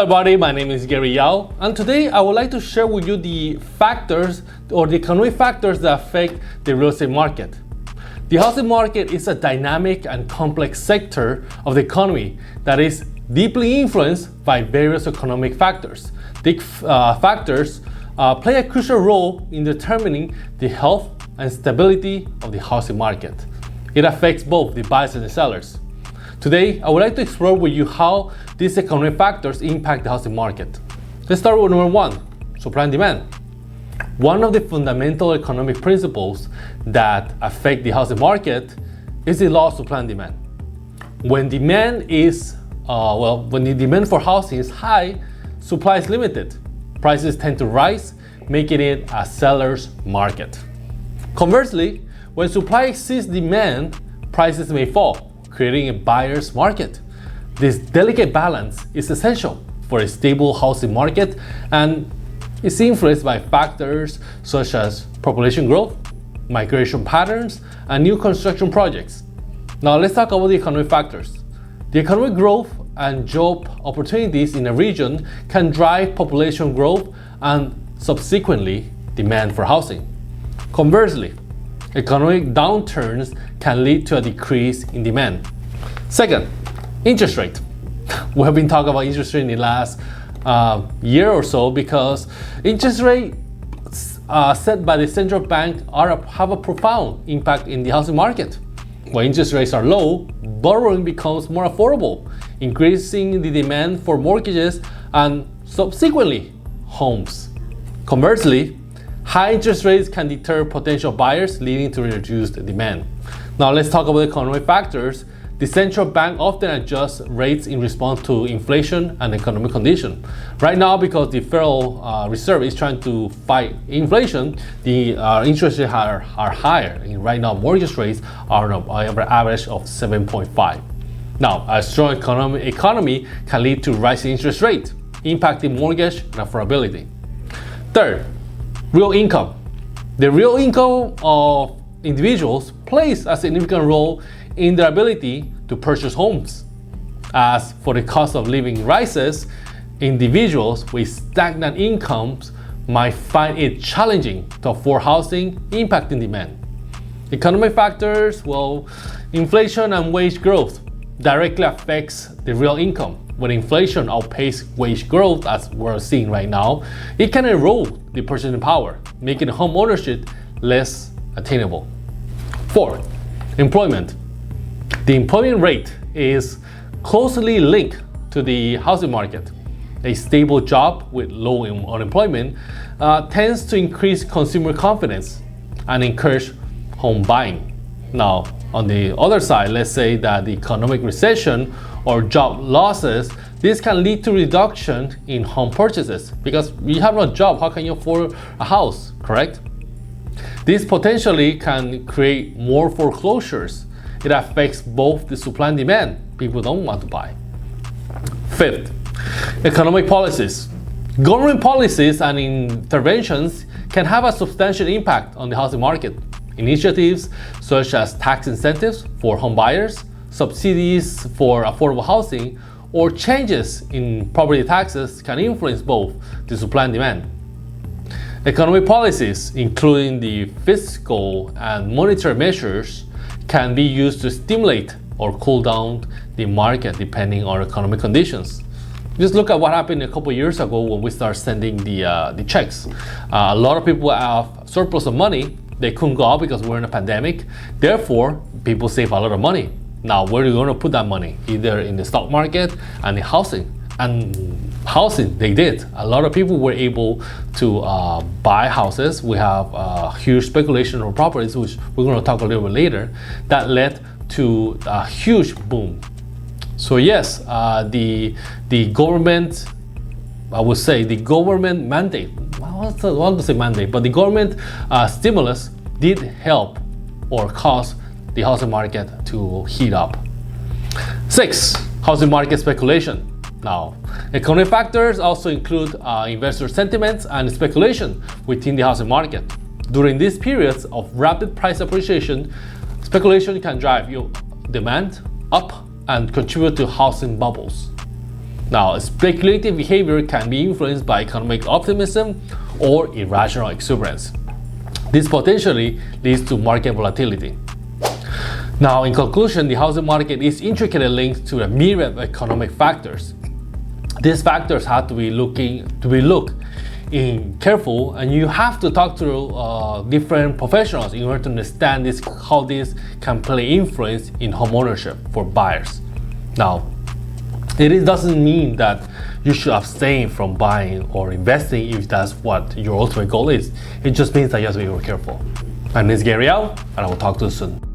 Hello everybody, my name is Gary Yao, and today I would like to share with you the factors or the economic factors that affect the real estate market. The housing market is a dynamic and complex sector of the economy that is deeply influenced by various economic factors. These factors play a crucial role in determining the health and stability of the housing market. It affects both the buyers and the sellers. Today, I would like to explore with you how these economic factors impact the housing market. Let's start with number one, supply and demand. One of the fundamental economic principles that affect the housing market is the law of supply and demand. When the demand for housing is high, supply is limited. Prices tend to rise, making it a seller's market. Conversely, when supply exceeds demand, prices may fall, creating a buyer's market. This delicate balance is essential for a stable housing market and is influenced by factors such as population growth, migration patterns, and new construction projects. Now let's talk about the economic factors. The economic growth and job opportunities in a region can drive population growth and subsequently demand for housing. Conversely, economic downturns can lead to a decrease in demand. Second, interest rate. We have been talking about interest rate in the last year or so because interest rates set by the central bank have a profound impact in the housing market. When interest rates are low, borrowing becomes more affordable, increasing the demand for mortgages and subsequently homes. Conversely, high interest rates can deter potential buyers, leading to reduced demand. Now let's talk about economic factors. The central bank often adjusts rates in response to inflation and economic condition. Right now, because the Federal Reserve is trying to fight inflation, the interest rates are higher. And right now, mortgage rates are on an average of 7.5. Now, a strong economy can lead to rising interest rates, impacting mortgage and affordability. Third, real income. The real income of individuals plays a significant role in their ability to purchase homes. As for the cost of living rises, individuals with stagnant incomes might find it challenging to afford housing, impacting demand. Economic factors, inflation and wage growth directly affects the real income. When inflation outpaces wage growth, as we're seeing right now, it can erode the purchasing power, making home ownership less attainable. Fourth, employment. The employment rate is closely linked to the housing market. A stable job with low unemployment tends to increase consumer confidence and encourage home buying. Now, on the other side, let's say that the economic recession or job losses, this can lead to reduction in home purchases because you have no job, how can you afford a house, correct? This potentially can create more foreclosures. It affects both the supply and demand. People don't want to buy. Fifth, economic policies. Government policies and interventions can have a substantial impact on the housing market. Initiatives such as tax incentives for home buyers, subsidies for affordable housing, or changes in property taxes can influence both the supply and demand. Economic policies, including the fiscal and monetary measures, can be used to stimulate or cool down the market depending on economic conditions. Just look at what happened a couple years ago when we started sending the checks. A lot of people have surplus of money. They couldn't go out because we're in a pandemic. Therefore, people save a lot of money. Now, where are you going to put that money? Either in the stock market and in housing. And housing, they did. A lot of people were able to buy houses. We have huge speculation on properties, which we're going to talk a little bit later, that led to a huge boom. So yes, the government, I would say the government mandate, I want to say mandate, but the government stimulus did help or cause the housing market to heat up. 6, housing market speculation. Now, economic factors also include investor sentiments and speculation within the housing market. During these periods of rapid price appreciation, speculation can drive demand up and contribute to housing bubbles. Now, speculative behavior can be influenced by economic optimism or irrational exuberance. This potentially leads to market volatility. Now, in conclusion, the housing market is intricately linked to a myriad of economic factors. These factors have to be looked in careful, and you have to talk to different professionals in order to understand how this can play influence in home ownership for buyers. Now, it doesn't mean that you should abstain from buying or investing if that's what your ultimate goal is. It just means that you have to be more careful. My name is Gary Au, and I will talk to you soon.